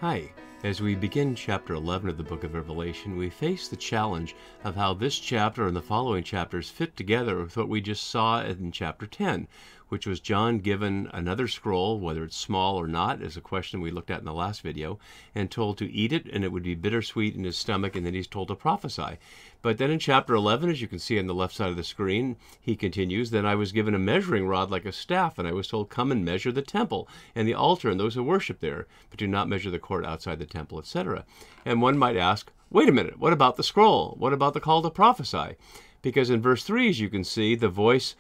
Hi. As we begin chapter 11 of the book of Revelation, we face the challenge of how this chapter and the following chapters fit together with what we just saw in chapter 10, which was John given another scroll, whether it's small or not, is a question we looked at in the last video, and told to eat it, and it would be bittersweet in his stomach, and then he's told to prophesy. But then in chapter 11, as you can see on the left side of the screen, he continues, "Then I was given a measuring rod like a staff, and I was told, 'Come and measure the temple and the altar and those who worship there, but do not measure the court outside the temple,' etc." And one might ask, wait a minute, what about the scroll? What about the call to prophesy? Because in verse 3, as you can see, the voice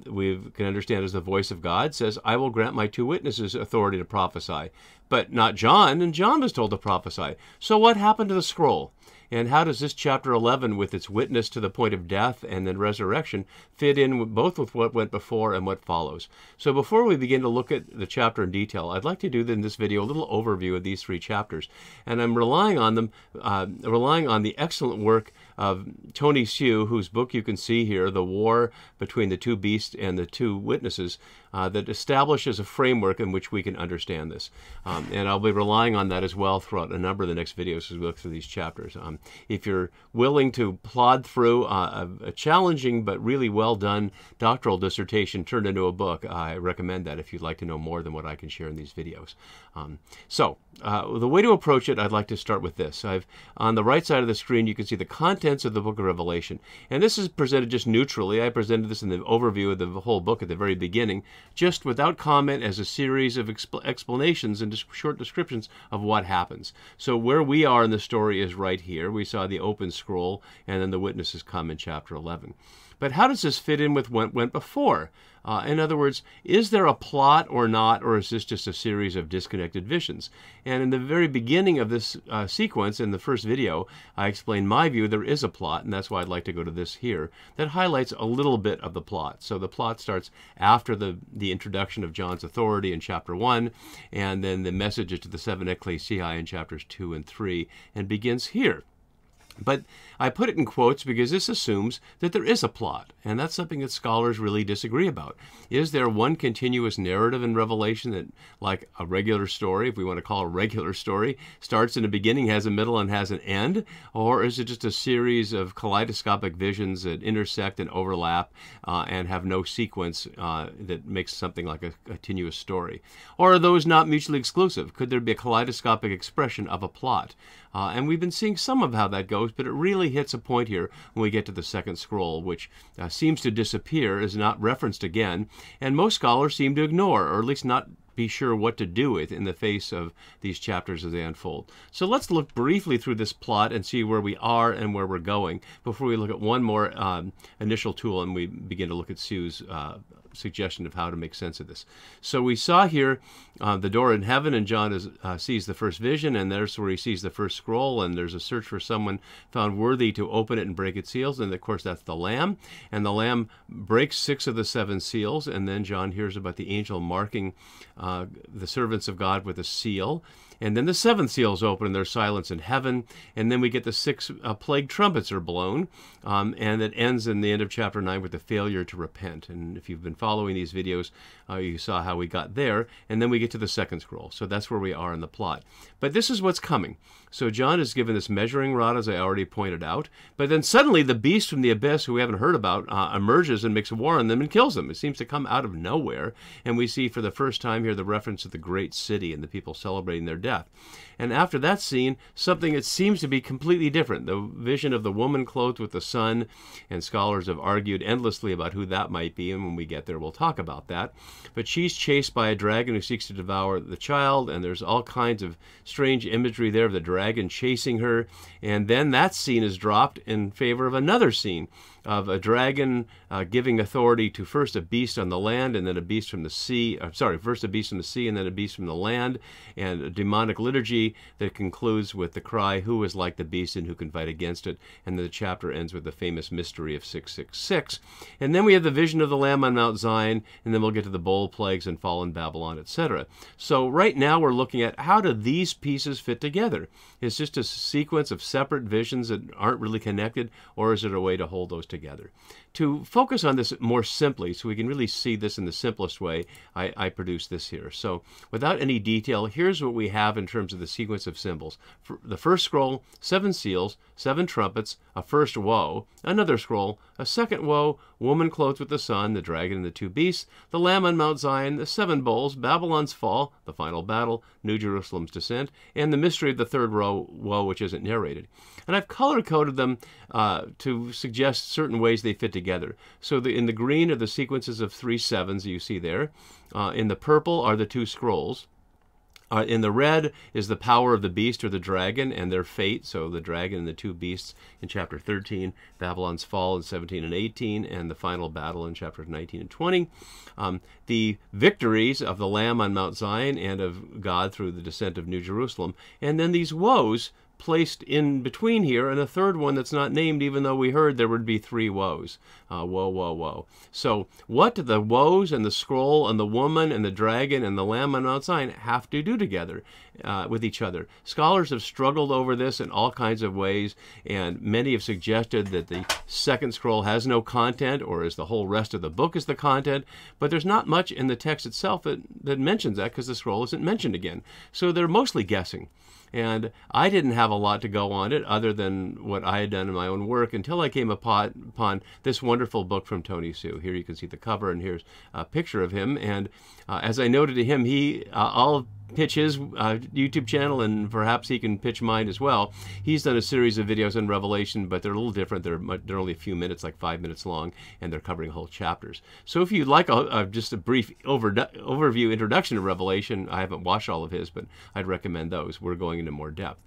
we can understand as the voice of God says, "I will grant my two witnesses authority to prophesy," but not John, and John was told to prophesy. So what happened to the scroll? And how does this chapter 11, with its witness to the point of death and then resurrection, fit in both with what went before and what follows? So before we begin to look at the chapter in detail, I'd like to do in this video a little overview of these three chapters. And I'm relying on them, relying on the excellent work of Tony Hsiu, whose book you can see here, The War Between the Two Beasts and the Two Witnesses, that establishes a framework in which we can understand this. And I'll be relying on that as well throughout a number of the next videos as we look through these chapters. If you're willing to plod through a challenging but really well done doctoral dissertation turned into a book, I recommend that if you'd like to know more than what I can share in these videos. The way to approach it, I'd like to start with this. On the right side of the screen, you can see the contents of the book of Revelation. And this is presented just neutrally. I presented this in the overview of the whole book at the very beginning, just without comment, as a series of explanations and short descriptions of what happens. So where we are in the story is right here. We saw the open scroll, and then the witnesses come in chapter 11. But how does this fit in with what went before? In other words, is there a plot or not, or is this just a series of disconnected visions? And in the very beginning of this sequence, in the first video, I explained my view there is a plot, and that's why I'd like to go to this here, that highlights a little bit of the plot. So the plot starts after the introduction of John's authority in chapter 1, and then the messages to the seven ecclesiae in chapters 2 and 3, and begins here. But I put it in quotes because this assumes that there is a plot, and that's something that scholars really disagree about. Is there one continuous narrative in Revelation that, like a regular story, if we want to call it a regular story, starts in the beginning, has a middle, and has an end? Or is it just a series of kaleidoscopic visions that intersect and overlap and have no sequence that makes something like a continuous story? Or are those not mutually exclusive? Could there be a kaleidoscopic expression of a plot? And we've been seeing some of how that goes, but it really hits a point here when we get to the second scroll, which seems to disappear, is not referenced again, and most scholars seem to ignore, or at least not be sure what to do with in the face of these chapters as they unfold. So let's look briefly through this plot and see where we are and where we're going before we look at one more initial tool and we begin to look at Hsiu's suggestion of how to make sense of this. So we saw here the door in heaven, and John sees the first vision, and there's where he sees the first scroll, and there's a search for someone found worthy to open it and break its seals, and of course that's the Lamb. And the Lamb breaks 6 of the 7 seals, and then John hears about the angel marking the servants of God with a seal. And then the 7th seal is open, and there's silence in heaven. And then we get the 6 plague trumpets are blown, and it ends in the end of chapter 9 with the failure to repent. And if you've been following these videos, you saw how we got there. And then we get to the second scroll. So that's where we are in the plot. But this is what's coming. So John is given this measuring rod, as I already pointed out. But then suddenly the beast from the abyss, who we haven't heard about, emerges and makes war on them and kills them. It seems to come out of nowhere. And we see for the first time here the reference to the great city and the people celebrating their death. And after that scene, something that seems to be completely different. The vision of the woman clothed with the sun, and scholars have argued endlessly about who that might be, and when we get there we'll talk about that. But she's chased by a dragon who seeks to devour the child, and there's all kinds of strange imagery there of the dragon chasing her. And then that scene is dropped in favor of another scene of a dragon giving authority to first a beast on the land and then a beast from the sea. First a beast from the sea and then a beast from the land, and a demonic liturgy that concludes with the cry, "Who is like the beast and who can fight against it?" And then the chapter ends with the famous mystery of 666. And then we have the vision of the Lamb on Mount Zion, and then we'll get to the bowl plagues and fallen Babylon, etc. So right now we're looking at how do these pieces fit together? Is just a sequence of separate visions that aren't really connected, or is it a way to hold those together. To focus on this more simply, so we can really see this in the simplest way, I produced this here. So without any detail, here's what we have in terms of the sequence of symbols. For the first scroll, 7 seals, 7 trumpets, a first woe, another scroll, a second woe, woman clothed with the sun, the dragon and the 2 beasts, the lamb on Mount Zion, the 7 bowls, Babylon's fall, the final battle, New Jerusalem's descent, and the mystery of the third woe, which isn't narrated. And I've color-coded them to suggest certain ways they fit together. So in the green are the sequences of 3 sevens you see there. In the purple are the 2 scrolls. In the red is the power of the beast or the dragon and their fate. So the dragon and the 2 beasts in chapter 13, Babylon's fall in 17 and 18, and the final battle in chapters 19 and 20. The victories of the Lamb on Mount Zion and of God through the descent of New Jerusalem. And then these woes placed in between here, and a third one that's not named, even though we heard there would be 3 woes. Woe, woe, woe. So what do the woes and the scroll and the woman and the dragon and the lamb on Mount Zion have to do together with each other? Scholars have struggled over this in all kinds of ways, and many have suggested that the second scroll has no content, or is the whole rest of the book is the content, but there's not much in the text itself that mentions that, because the scroll isn't mentioned again. So they're mostly guessing. And I didn't have a lot to go on it other than what I had done in my own work until I came upon this wonderful book from Tony Hsu. Here you can see the cover, and here's a picture of him. And as I noted to him, I'll pitch his YouTube channel, and perhaps he can pitch mine as well. He's done a series of videos on Revelation, but they're a little different. They're only a few minutes, like 5 minutes long, and they're covering whole chapters. So if you'd like just a brief overview introduction to Revelation, I haven't watched all of his, but I'd recommend those. We're going into more depth.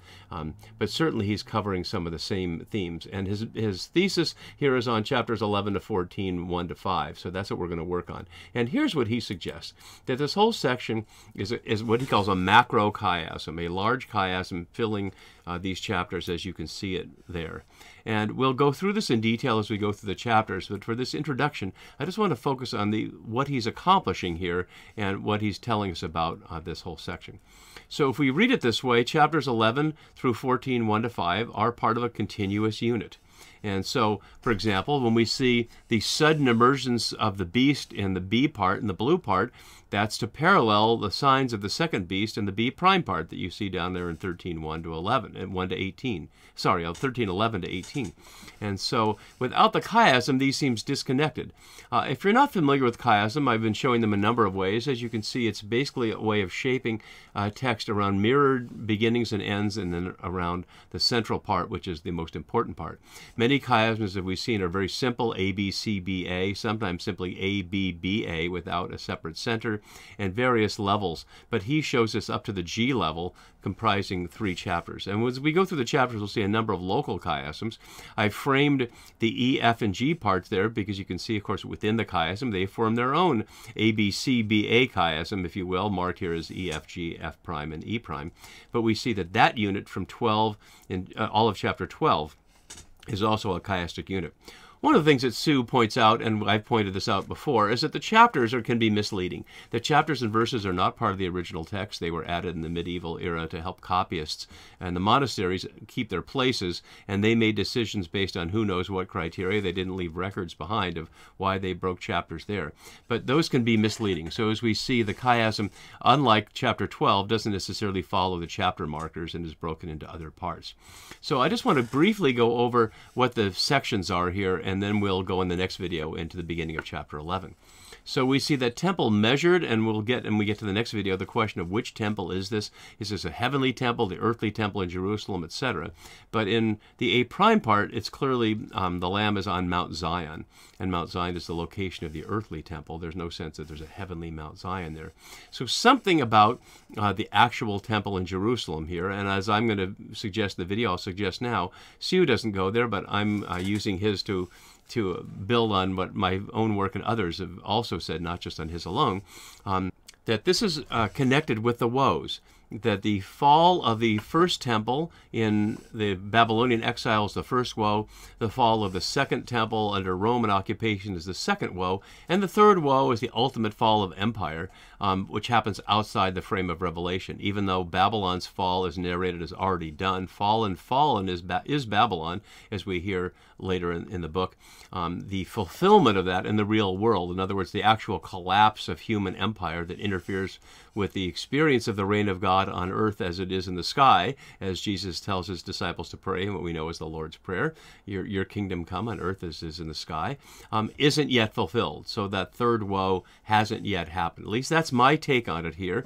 But certainly he's covering some of the same themes. And his thesis here is on chapters 11 to 14, 1 to 5. So that's what we're going to work on. And here's what he suggests, that this whole section is what he calls a macro chiasm, a large chiasm filling these chapters as you can see it there. And we'll go through this in detail as we go through the chapters, but for this introduction, I just want to focus on what he's accomplishing here and what he's telling us about this whole section. So if we read it this way, chapters 11 through 14, 1 to 5, are part of a continuous unit. And so, for example, when we see the sudden emergence of the beast in the B part, in the blue part, that's to parallel the signs of the second beast in the B prime part that you see down there in 13:1 to 11, and 1 to 18. Sorry, 13:11 to 18. And so, without the chiasm, these seems disconnected. If you're not familiar with chiasm, I've been showing them a number of ways. As you can see, it's basically a way of shaping text around mirrored beginnings and ends, and then around the central part, which is the most important part. Many chiasms that we've seen are very simple, A, B, C, B, A, sometimes simply A, B, B, A without a separate center, and various levels. But he shows us up to the G level, comprising 3 chapters. And as we go through the chapters, we'll see a number of local chiasms. I've framed the E, F, and G parts there because you can see, of course, within the chiasm, they form their own A, B, C, B, A chiasm, if you will, marked here as E, F, G, F prime, and E prime. But we see that that unit from 12, in all of chapter 12, is also a chiastic unit. One of the things that Hsu points out, and I've pointed this out before, is that the chapters can be misleading. The chapters and verses are not part of the original text. They were added in the medieval era to help copyists, and the monasteries keep their places, and they made decisions based on who knows what criteria. They didn't leave records behind of why they broke chapters there. But those can be misleading. So as we see, the chiasm, unlike chapter 12, doesn't necessarily follow the chapter markers and is broken into other parts. So I just want to briefly go over what the sections are here, and then we'll go in the next video into the beginning of chapter 11. So we see that temple measured, and we get to the next video, the question of which temple is this? Is this a heavenly temple, the earthly temple in Jerusalem, etc.? But in the A prime part, it's clearly the Lamb is on Mount Zion, and Mount Zion is the location of the earthly temple. There's no sense that there's a heavenly Mount Zion there. So something about the actual temple in Jerusalem here, and as I'm going to suggest in the video, I'll suggest now, Hsu doesn't go there, but I'm using his to build on what my own work and others have also said, not just on his alone, that this is connected with the woes. That the fall of the first temple in the Babylonian exile is the first woe, the fall of the second temple under Roman occupation is the second woe, and the third woe is the ultimate fall of empire, which happens outside the frame of Revelation. Even though Babylon's fall is narrated as already done, fallen is Babylon, as we hear later in the book, the fulfillment of that in the real world. In other words, the actual collapse of human empire that interferes with the experience of the reign of God on earth as it is in the sky, as Jesus tells his disciples to pray, what we know as the Lord's Prayer, your kingdom come on earth as is in the sky, isn't yet fulfilled. So that third woe hasn't yet happened. At least that's my take on it here.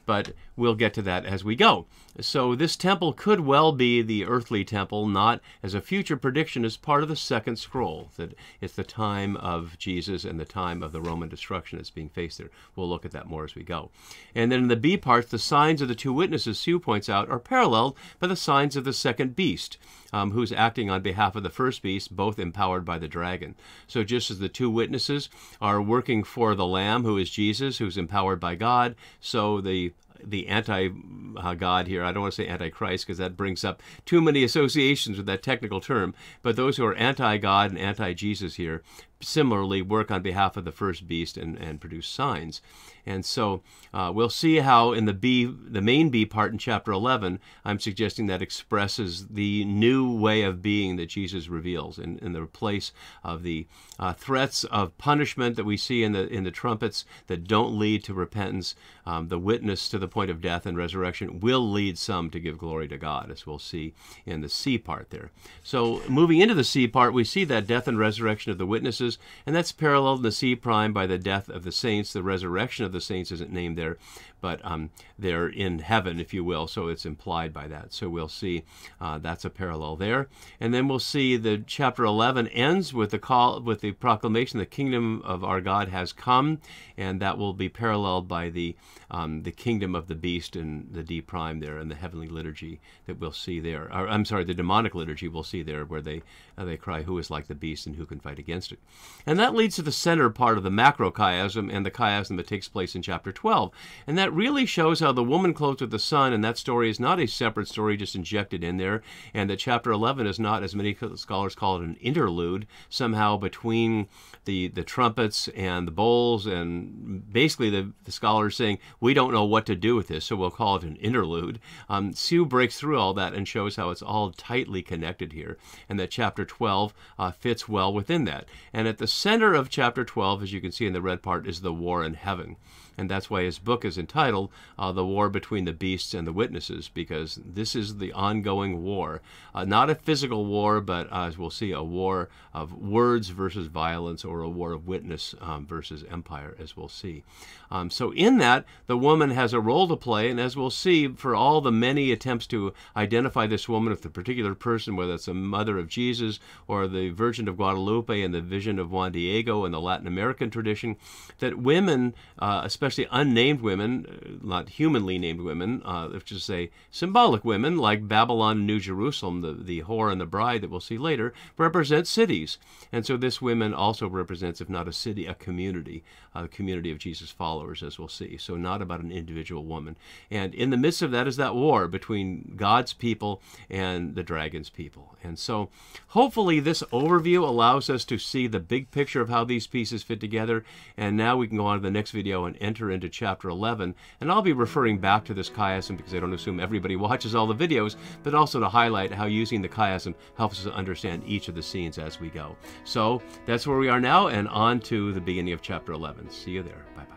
But we'll get to that as we go. So this temple could well be the earthly temple, not as a future prediction, as part of the second scroll, that it's the time of Jesus and the time of the Roman destruction that's being faced there. We'll look at that more as we go. And then in the B parts, the signs of the two witnesses, Sue points out, are paralleled by the signs of the second beast, who's acting on behalf of the first beast, both empowered by the dragon. So just as the two witnesses are working for the Lamb, who is Jesus, who's empowered by God, so the anti-God here, I don't want to say anti-Christ because that brings up too many associations with that technical term, but those who are anti-God and anti-Jesus here similarly work on behalf of the first beast and produce signs. And so we'll see how in the main B part in chapter 11, I'm suggesting that expresses the new way of being that Jesus reveals in the place of the threats of punishment that we see in the trumpets that don't lead to repentance. The witness to the point of death and resurrection will lead some to give glory to God, as we'll see in the C part there. So moving into the C part, we see that death and resurrection of the witnesses, and that's paralleled in the C prime by the death of the saints. The resurrection of the saints isn't named there, but they're in heaven, if you will, so it's implied by that. So we'll see that's a parallel there. And then we'll see the chapter 11 ends with the call, with the proclamation, the kingdom of our God has come, and that will be paralleled by the kingdom of the beast in the D prime there, and the heavenly liturgy that we'll see there. Or, I'm sorry, the demonic liturgy we'll see there, where they cry, who is like the beast and who can fight against it? And that leads to the center part of the macro chiasm and the chiasm that takes place in chapter 12. And that really shows how the woman clothed with the sun, and that story is not a separate story just injected in there, and that chapter 11 is not, as many scholars call it, an interlude somehow between the trumpets and the bowls, and basically the scholars saying, we don't know what to do with this, so we'll call it an interlude. Sue breaks through all that and shows how it's all tightly connected here, and that chapter 12 fits well within that. And at the center of chapter 12, as you can see in the red part, is the war in heaven. And that's why his book is entitled The War Between the Beasts and the Witnesses, because this is the ongoing war. Not a physical war, but as we'll see, a war of words versus violence, or a war of witness versus empire, as we'll see. So in that, the woman has a role to play, and as we'll see, for all the many attempts to identify this woman with a particular person, whether it's a mother of Jesus or the Virgin of Guadalupe and the vision of Juan Diego in the Latin American tradition, that women, especially unnamed women, not humanly named women, let's just say symbolic women, like Babylon and New Jerusalem, the whore and the bride that we'll see later, represent cities. And so this woman also represents, if not a city, a community of Jesus' followers, as we'll see. So not about an individual woman. And in the midst of that is that war between God's people and the dragon's people. And so hopefully this overview allows us to see the big picture of how these pieces fit together. And now we can go on to the next video and enter into chapter 11. And I'll be referring back to this chiasm because I don't assume everybody watches all the videos, but also to highlight how using the chiasm helps us understand each of the scenes as we go. So that's where we are now, and on to the beginning of chapter 11. See you there. Bye-bye.